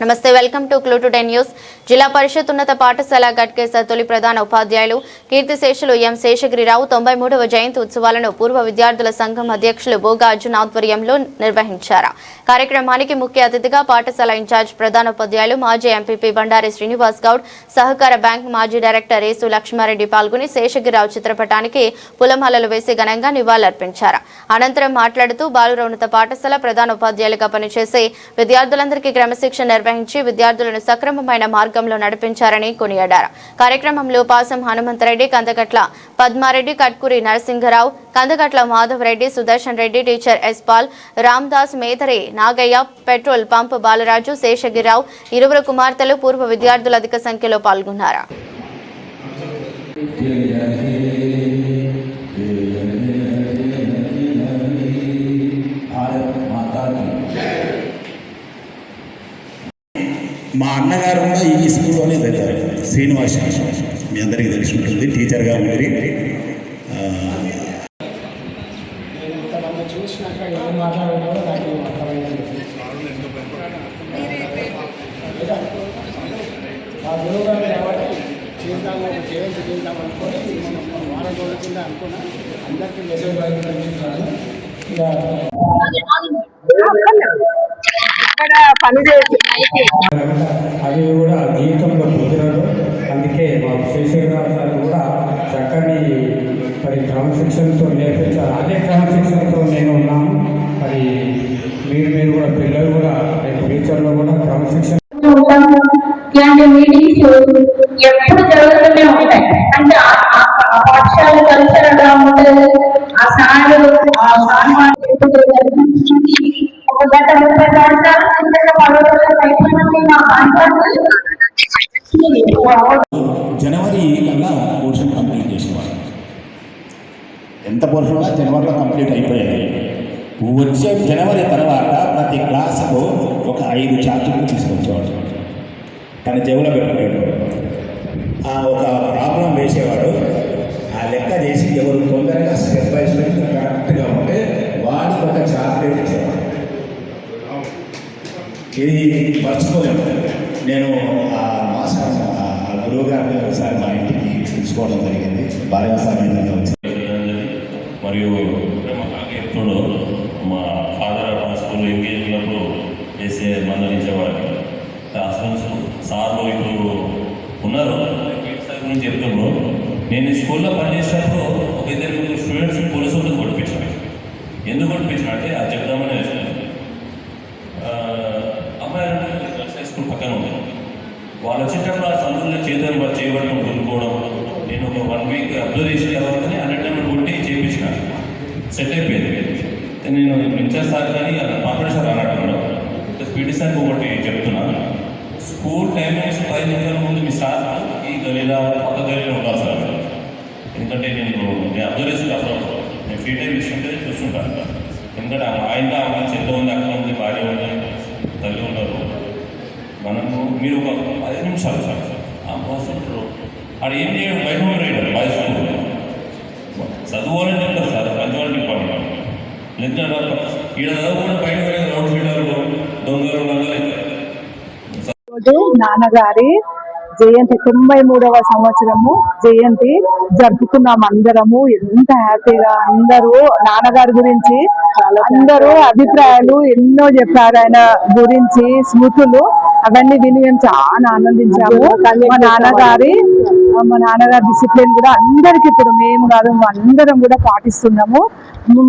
నమస్తే welcome to clue to 10 news. జిల్లా పరిషత్ ఉన్నత పాఠశాల గట్కేసర్ తొలి ప్రధాన ఉపాధ్యాయులు కీర్తిశేషులు ఎం శేషగిరిరావు 93వ జయంతి ఉత్సవాలను పూర్వ విద్యార్థుల సంఘం అధ్యక్షులు బోగా అర్జున్ ఆధ్వర్యంలో నిర్వహించారు. కార్యక్రమానికి ముఖ్య అతిథిగా పాఠశాల ఇన్ఛార్జ్ ప్రధాన ఉపాధ్యాయులు మాజీ ఎంపీపీ బండారి శ్రీనివాస్ గౌడ్, సహకార బ్యాంక్ మాజీ డైరెక్టర్ యేసు లక్ష్మారెడ్డి పాల్గొని శేషగిరిరావు చిత్రపటానికి పూలమాలలు వేసి ఘనంగా నివాళులర్పించారు. అనంతరం మాట్లాడుతూ బాలుర ఉన్నత పాఠశాల ప్రధాన ఉపాధ్యాయులుగా పనిచేసే విద్యార్థులందరికీ క్రమశిక్షణ నిర్వహించి విద్యార్థులను సక్రమమైన మార్గంలో నడిపించారని కొనియాడారు. కార్యక్రమంలో Pasam Hanumantha Reddy, Kandagatla Padma Reddy, Katkuri Narasimha Rao, Kandagatla Madhava Reddy, Sudarshan Reddy, teacher S Paul, Ramdas, Medhari, Nagaiah, petrol pump Balaraju, Seshagiri Rao, ఇరువురు కుమార్తెలు, పూర్వ విద్యార్థులు అధిక సంఖ్యలో పాల్గొన్నారు. మా అన్నగారు కూడా ఈ స్కూల్లోనే చదివారు, శ్రీనివాస్. మీ అందరికీ తెలిసి ఉంటుంది, టీచర్గా ఉండి. అది కూడా జీవితంలో కుదరదు. అందుకే మా శేషగిరిరావు సార్ కూడా చక్కని మరి క్రమశిక్షణతో నేర్పించారు. అదే క్రమశిక్షణతో నేను ఉన్నాను. మరి మీరు కూడా పిల్లలు కూడా రేపు ఫ్యూచర్లో కూడా క్రమశిక్షణ ఇలాంటి మీటింగ్స్ ఎప్పుడు జరుగుతూనే ఉంటాయి. అంటే పాఠశాల కల్చర్ ఎలా ఉంటుంది, ఆ సార్ ఒక గత 30 జనవరి కల్లా పోర్షన్ కంప్లీట్ చేసేవాడు. ఎంత పోర్షన్ జనవరిలో కంప్లీట్ అయిపోయాయి. వచ్చే జనవరి తర్వాత ప్రతి క్లాసుకు ఒక 5 చాప్టర్లు తీసుకొచ్చేవాడు. తన చెవులో పెట్టుకునేవాడు. ఒక ప్రాబ్లం వేసేవాడు. ఆ లెక్క చేసి ఎవరు తొందరగా స్టెప్ బై స్టెప్ కరెక్ట్గా ఉంటే వాడికి ఒక చాక్లెట్ ఇచ్చేవాడు. ఇది మర్చిపోలేము. నేను ఆ మాసం గురువు గారిని ఒకసారి మా ఇంటికి తీసుకోవడం జరిగింది. భార్య సమయంలో వచ్చి మరియు ఎప్పుడు మా ఫాదర్ స్కూల్లో ఎంగేజ్ ఉన్నప్పుడు చేసే మందలించేవాడు. అసలు సార్లు ఇప్పుడు ఉన్నారు సార్ గురించి చెప్తున్నారు. నేను స్కూల్లో పనిచేసినప్పుడు ఒక 2 స్టూడెంట్స్ పోలీసు వాళ్ళకి కొట్టించాను. ఎందుకు కొట్టించిన అంటే అది చెప్దామని వేసాను. అమ్మాయి స్కూల్ పక్కన ఉంది. వాళ్ళు వచ్చేటప్పుడు ఆ సందులో చేతులు చేయబడడం కొనుక్కోవడం నేను ఒక 1 వీక్ అబ్జర్వ్ చేసిన తర్వాతనే 100 టైం కొట్టి చేయించిన సెట్ అయిపోయింది. నేను ఇన్ఛార్జ్ సార్ కానీ పాపడి సార్ అన్నట్టున్నాడు. పీటీ సార్కి ఒకటి చెప్తున్నాను, స్కూల్ టైమింగ్స్ 10 నిమిషాల ముందు మీ సార్ ఈ గలీలో పక్క గలీలో ఉండాలి సార్. ఎందుకంటే నేను అబ్జర్వ్ చేసి అప్పుడు నేను ఫ్రీ టైం ఇస్తుంటే చూస్తుంటాను. ఎందుకంటే ఆయన ఆమె చెత్త ఉంది, అక్కడ ఉంది, భార్య ఉంది, తల్లి ఉన్నారు. మనము మీరు ఒక 5 నిమిషాలు సార్ అంటారు. ఆడ ఏం చేయడం బయట రైడర్ బాయ్స్ స్కూల్ చదువుకోవాలని చెప్తారు సార్. పంచవాళ్ళ డిపార్ట్మెంట్ లేదా ఈడ చదువుకుంటే బయట రౌండ్ ఫీడర్లు దొంగలు నాన్నగారి జయంతి 93వ సంవత్సరము జయంతి జరుపుకున్నాం అందరము. ఎంత హ్యాపీగా అందరూ నాన్నగారి గురించి అందరూ అభిప్రాయాలు ఎన్నో చెప్పారు. ఆయన గురించి స్మృతులు అవన్నీ విని మేము చాలా ఆనందించాము. మా నాన్నగారి డిసిప్లిన్ కూడా అందరికి ఇప్పుడు మేము కాదు అందరం కూడా పాటిస్తున్నాము.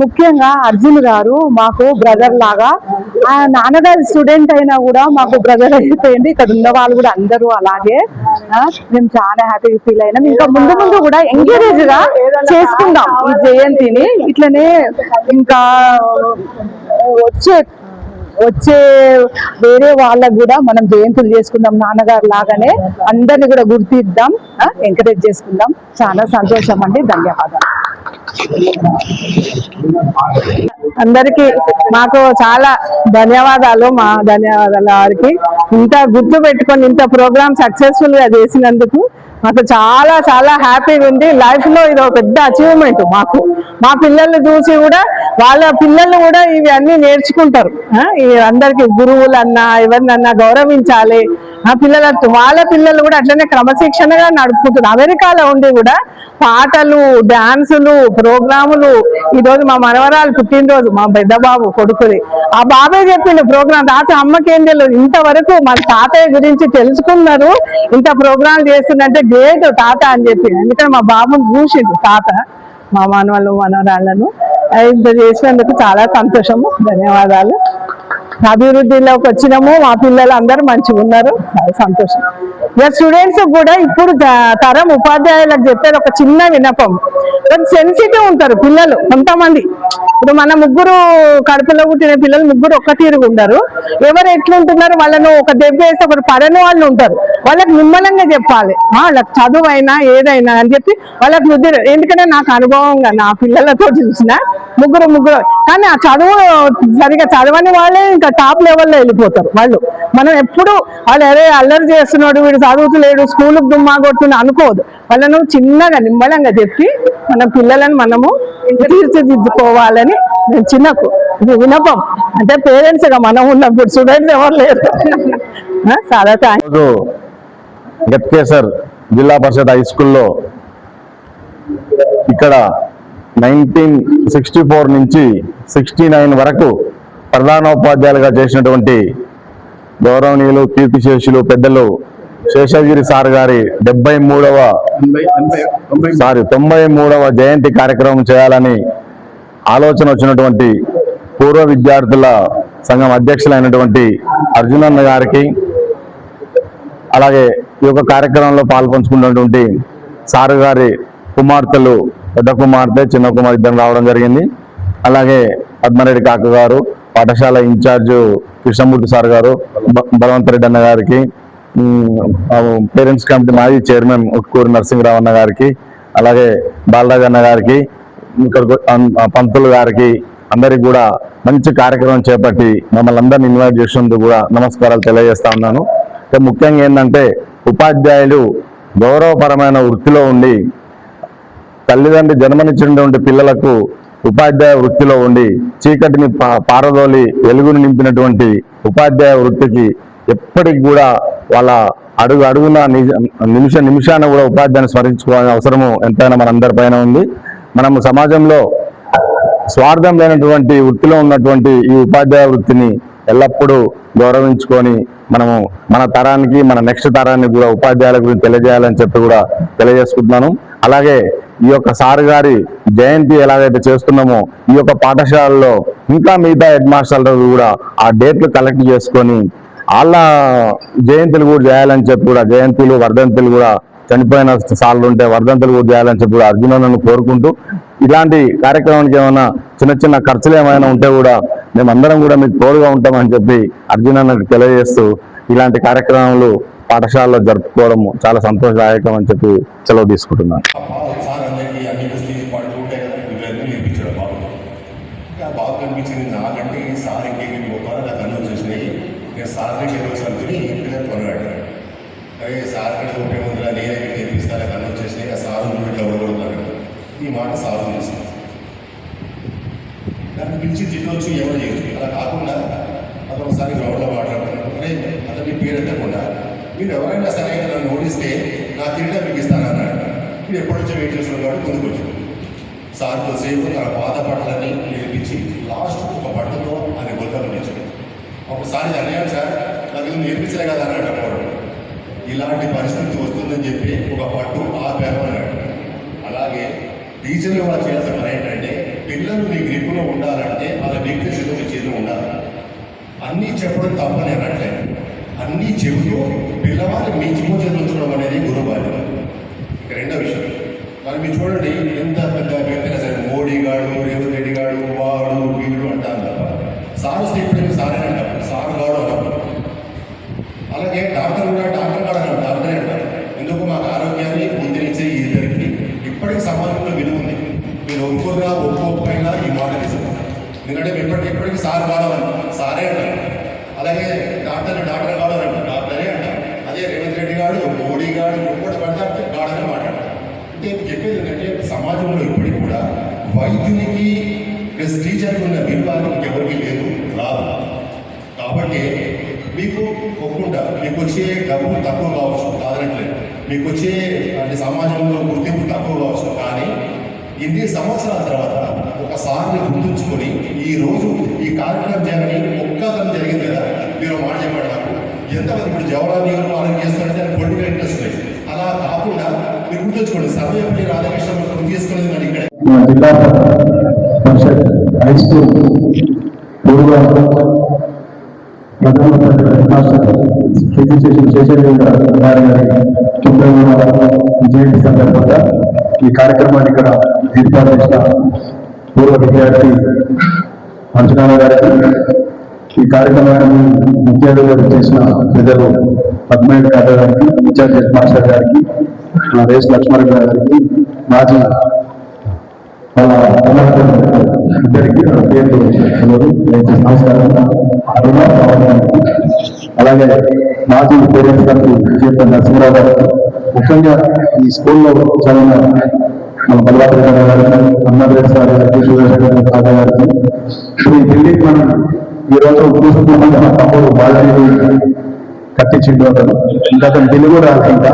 ముఖ్యంగా అర్జున్ గారు మాకు బ్రదర్ లాగా, ఆ నాన్నగారి స్టూడెంట్ అయినా కూడా మాకు బ్రదర్ అయిపోయింది. ఇక్కడ ఉన్న వాళ్ళు కూడా అందరూ అలాగే. మేము చాలా హ్యాపీగా ఫీల్ అయినాం. ఇంకా ముందు కూడా ఎంకరేజ్ గా చేసుకుందాం ఈ జయంతిని. ఇట్లనే ఇంకా వచ్చే వేరే వాళ్ళకు కూడా మనం జయంతులు చేసుకుందాం నాన్నగారు లాగానే. అందరినీ కూడా గుర్తిద్దాం, ఎంకరేజ్ చేసుకుందాం. చాలా సంతోషం అండి. ధన్యవాదాలు. అందరికి మాకు చాలా ధన్యవాదాలు. మా ధన్యవాదాలు వారికి. ఇంత గుర్తు పెట్టుకొని ఇంత ప్రోగ్రామ్ సక్సెస్ఫుల్ గా చేసినందుకు మాకు చాలా చాలా హ్యాపీగా ఉంది. లైఫ్ లో ఇది ఒక పెద్ద అచీవ్మెంట్ మాకు. మా పిల్లల్ని చూసి కూడా వాళ్ళ పిల్లలు కూడా ఇవి అన్ని నేర్చుకుంటారు. అందరికి గురువులన్నా ఎవరినన్నా గౌరవించాలి. ఆ పిల్లలతో వాళ్ళ పిల్లలు కూడా అట్లనే క్రమశిక్షణగా నడుపుకుంటారు. అమెరికాలో ఉండి కూడా పాటలు, డాన్సులు, ప్రోగ్రాములు. ఈ రోజు మా మనవరాలు పుట్టినరోజు, మా పెద్ద బాబు కొడుకుది. ఆ బాబే చెప్పిండు ప్రోగ్రామ్. తాత అమ్మకేం తెలియదు, ఇంతవరకు మన తాతయ్య గురించి తెలుసుకున్నారు, ఇంత ప్రోగ్రాం చేస్తుందంటే గ్రేట్ తాత అని చెప్పి. ఎందుకంటే మా బాబుని చూసిండు తాత, మా మనవాళ్ళు మనవరాళ్ళను. ఇంత చేసినందుకు చాలా సంతోషము. ధన్యవాదాలు. అభివృద్ధిలోకి వచ్చినాము. మా పిల్లలు అందరూ మంచిగా ఉన్నారు. చాలా సంతోషం. ఇక స్టూడెంట్స్ కూడా ఇప్పుడు తరం ఉపాధ్యాయులకు చెప్పేది ఒక చిన్న విన్నపం. సెన్సిటివ్ ఉంటారు పిల్లలు కొంతమంది. ఇప్పుడు మన ముగ్గురు కడుపులో పుట్టిన పిల్లలు ముగ్గురు ఒక్క తీరుగా ఉండరు. ఎవరు ఎట్లుంటున్నారు, వాళ్ళను ఒక దెబ్బ వేస్తే ఒకరు పడని వాళ్ళు ఉంటారు. వాళ్ళకి నిమ్మలంగా చెప్పాలి. వాళ్ళకి చదువు అయినా ఏదైనా అని చెప్పి వాళ్ళకి ముద్దురు. ఎందుకంటే నాకు అనుభవంగా నా పిల్లలతో చూసిన ముగ్గురు కానీ ఆ చదువు సరిగా చదవని వాళ్ళే ఇంకా టాప్ లెవెల్లో వెళ్ళిపోతారు వాళ్ళు. మనం ఎప్పుడు వాళ్ళు అరే అల్లరి చేస్తున్నాడు, వీడు చదువుతలేడు, స్కూల్కి దుమ్మా కొడుతున్నా అనుకోదు. వాళ్ళను చిన్నగా నిమ్మలంగా చెప్పి మన పిల్లలను మనము తీర్చిదిద్దుకోవాలని నేను చిన్నకు ఇది వినపం. అంటే పేరెంట్స్ గా మనం ఉన్నప్పుడు స్టూడెంట్స్ ఎవరు లేరు. చాలా థ్యాంక్స్. గట్కేసర్ జిల్లా పరిషత్ హై స్కూల్లో ఇక్కడ 1964 నుంచి 69 వరకు ప్రధానోపాధ్యాయులుగా చేసినటువంటి గౌరవనీయులు కీర్తిశేషులు పెద్దలు శేషగిరి సార్ గారి 93వ జయంతి కార్యక్రమం చేయాలని ఆలోచన వచ్చినటువంటి పూర్వ విద్యార్థుల సంఘం అధ్యక్షులైనటువంటి అర్జునన్న గారికి, అలాగే ఈ యొక్క కార్యక్రమంలో పాల్పంచుకున్నటువంటి సారు గారి కుమార్తెలు, పెద్ద కుమార్తె చిన్న కుమార్తె ఇద్దరు రావడం జరిగింది. అలాగే పద్మారెడ్డి కాక గారు, పాఠశాల ఇన్ఛార్జ్ కృష్ణమూర్తి సార్ గారు, బలవంతరెడ్డి అన్న గారికి, పేరెంట్స్ కమిటీ మాజీ చైర్మన్ ఉట్కూరి నరసింహరావు అన్న గారికి, అలాగే బాలరాజ్ అన్న గారికి, ఇక్కడ పంతులు గారికి, అందరికి కూడా మంచి కార్యక్రమం చేపట్టి మమ్మల్ని అందరినీ ఇన్వైట్ చేసినందుకు కూడా నమస్కారాలు తెలియజేస్తా ఉన్నాను. ముఖ్యంగా ఏంటంటే ఉపాధ్యాయులు గౌరవపరమైన వృత్తిలో ఉండి తల్లిదండ్రి జన్మనిచ్చినటువంటి పిల్లలకు ఉపాధ్యాయ వృత్తిలో ఉండి చీకటిని పారదోలి వెలుగును నింపినటువంటి ఉపాధ్యాయ వృత్తికి ఎప్పటికి కూడా వాళ్ళ అడుగున నిమిషాన కూడా ఉపాధ్యాయుని స్మరించుకోవాల్సిన అవసరము ఎంతైనా మనందరిపైన ఉంది. మనము సమాజంలో స్వార్థం లేనటువంటి వృత్తిలో ఉన్నటువంటి ఈ ఉపాధ్యాయ వృత్తిని ఎల్లప్పుడూ గౌరవించుకొని మనము మన తరానికి, మన నెక్స్ట్ తరానికి కూడా ఉపాధ్యాయుల గురించి తెలియజేయాలని చెప్పి కూడా తెలియజేసుకుంటున్నాను. అలాగే ఈ యొక్క సార్ గారి జయంతి ఎలాగైతే చేస్తున్నామో ఈ యొక్క పాఠశాలలో ఇంకా మిగతా హెడ్ మాస్టర్లు కూడా ఆ డేట్లు కలెక్ట్ చేసుకొని వాళ్ళ జయంతులు కూడా చేయాలని చెప్పి కూడా, జయంతులు వర్ధంతులు కూడా చనిపోయిన సార్లు ఉంటే వర్ధంతులు కూడా చేయాలని చెప్పి కూడా అర్జునను కోరుకుంటూ, ఇలాంటి కార్యక్రమానికి ఏమైనా చిన్న చిన్న ఖర్చులు ఏమైనా ఉంటే కూడా మేమందరం కూడా మీకు తోడుగా ఉంటామని చెప్పి అర్జునన్నకు తెలియజేస్తూ ఇలాంటి కార్యక్రమాలు పాఠశాలలో జరుపుకోవడం చాలా సంతోషదాయకం అని చెప్పి సెలవు తీసుకుంటున్నాను. సార్ అందరికీ అన్ని స్టేజ్ పాటలు ఉంటాయి కదా, ఇవన్నీ నేర్పించడం బాగా కనిపించింది నాకంటే. సార్ ఇంకేమి గొప్పగా నాకు అన్నీ వచ్చేసినాయి. నేను సార్ దగ్గర వచ్చి ఇంటిగా కొనగాడు, అరే సార్ కంటే ఉపయోగం ఉందిలా, నేనే నేర్పిస్తాను, నాకు అన్నీ వచ్చేసినాయి, ఆ సారు నువ్వు ఇట్లా ఉండగలుగుతాను. ఈ మాట సారు చేసింది. దాన్ని పిలిచి తిట్టవచ్చు, ఎవరు చేయొచ్చు. అలా కాకుండా అది ఒకసారి గ్రౌండ్లో మాట్లాడుతున్నాను, అరే అతను మీ పేరు ఎత్తకుండా మీరు ఎవరైనా సరే నన్ను ఓడిస్తే నా తిరిగి మీకు ఇస్తానన్నాడు. మీరు ఎప్పటి నుంచో వెయిట్ చేస్తున్నాడు కాబట్టి ముందుకు వచ్చాడు. సార్ కొద్దిసేపు తన పాత బట్టలన్నీ నేర్పించి లాస్ట్ ఒక బట్టతో ఆయన గొంతలు ఇచ్చాడు. ఒకసారి అడిగాను, సార్ నాకు ఇది నేర్పించలే కదా అన్నాడు. అన్నాడు ఇలాంటి పరిస్థితి వస్తుందని చెప్పి ఒక పట్టు ఆపారు అన్నాడు. అలాగే టీచర్లు వాళ్ళు చేయాల్సిన పని ఏంటంటే పిల్లలు మీ గ్రిప్పులో ఉండాలంటే వాళ్ళ వీక్నెస్ మీ చేతిలో ఉండాలి. అన్నీ చెప్పడం తప్పని అనట్లేదు, అన్నీ చెబుతూ పిల్లవాళ్ళు మించిపోతే ఉంచడం అనేది గురువు బాధ్యత. ఇక రెండో విషయం, మరి మీరు చూడండి ఎంత పెద్ద వ్యక్తిగా సరే మోడీ గాడు, రేవంత్ రెడ్డి గాడు, వాడు వీడు అంటారు తప్ప సారు స్టేట్ సారే అంటారు, సారు గాడు అనప్పుడు. అలాగే డాక్టర్ కూడా డాక్టర్ గాడు అన్నారు, డాక్టరే అంటారు. ఎందుకు మాకు ఆరోగ్యాన్ని పొందినిచ్చే ఈ ఇద్దరికి ఇప్పటికి సమాజంలో విలువ ఉంది. మీరు ఇప్పటికి సార్ కావాలని సారే అంటారు, అలాగే డాక్టర్ కావాలంటారు, డాక్టరే అంటారు. అదే రేవంత్ రెడ్డి గారు మోడీ గారు ఇంకోటి పడతారు గాడనే మాట్లాడతారు. అంటే చెప్పేది ఏంటంటే సమాజంలో ఇప్పటికి కూడా వైద్యునికి ప్లస్ టీచర్కి ఉన్న విలువ ఇంకెవరికి లేదు, రాదు. కాబట్టి మీకు ఒప్పుకుంటా, మీకు వచ్చే డబ్బు తక్కువ కావచ్చు, కాదనట్లేదు, మీకు వచ్చే అంటే సమాజంలో గుర్తింపు తక్కువ కావచ్చు. కానీ ఇన్ని సంవత్సరాల తర్వాత ఒకసారిని గుర్తుంచుకొని ఈరోజు ఈ కార్యక్రమం చేయాలని ఒక్కదనం జరిగింది కదా. మీరు మాట చెప్పండి నాకు, ఎంతమంది ఇప్పుడు జవహర్లాల్ నెహ్రూ వాళ్ళకి చేస్తారంటే అది పొలిటికల్ ఇంట్రెస్ట్ లేదు. అలా కాకుండా మీరు గుర్తుంచుకోండి, సర్వేపల్లి రాధాకృష్ణ గుర్తు చేసుకునేది మరి ఇక్కడే. జిల్లా పరిషత్ హై స్కూల్ పూర్వ జయంతి సందర్భంగా ఈ కార్యక్రమాన్ని ఇక్కడ ఏర్పాటు చేసిన పూర్వ విద్యార్థి మంచునాథ గారికి, ఈ కార్యక్రమాన్ని ముఖ్య అతిథిగా చేసిన పెద్దలు పద్మనాభ గారికి, ఇన్ఛార్జ్ హెడ్ మాస్టర్ గారికి, రేస్ లక్ష్మణ్ గారికి, మాజీ ఇద్దరికి పేర్లు నమస్కారం. అలాగే మాజీ పేరెంట్స్ గారికి చెప్పిన నరసింహరావు గారికి, ముఖ్యంగా ఈ స్కూల్లో చదివిన మన బలవారి గారికి, అన్నదేవ్ సార్ గారికి, సురేష్ కాకా గారికి, ఈ బిల్డింగ్ మనం ఈరోజు చూసుకున్నాం. మన తమ్ముడు బాలయ్య కట్టించిండు అతను, ఇంకా అతను ఢిల్లీ కూడా రాకుండా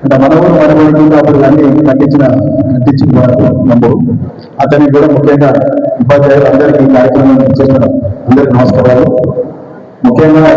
అంటే మన ఊరు మనబడుతుంది. అప్పుడు అన్ని కట్టించిన వాడు నమ్ముడు. అతనికి కూడా ముఖ్యంగా ఉపాధ్యాయులు అందరికీ కార్యక్రమం చేస్తున్నారు. అందరికీ నమస్కారాలు. ముఖ్యంగా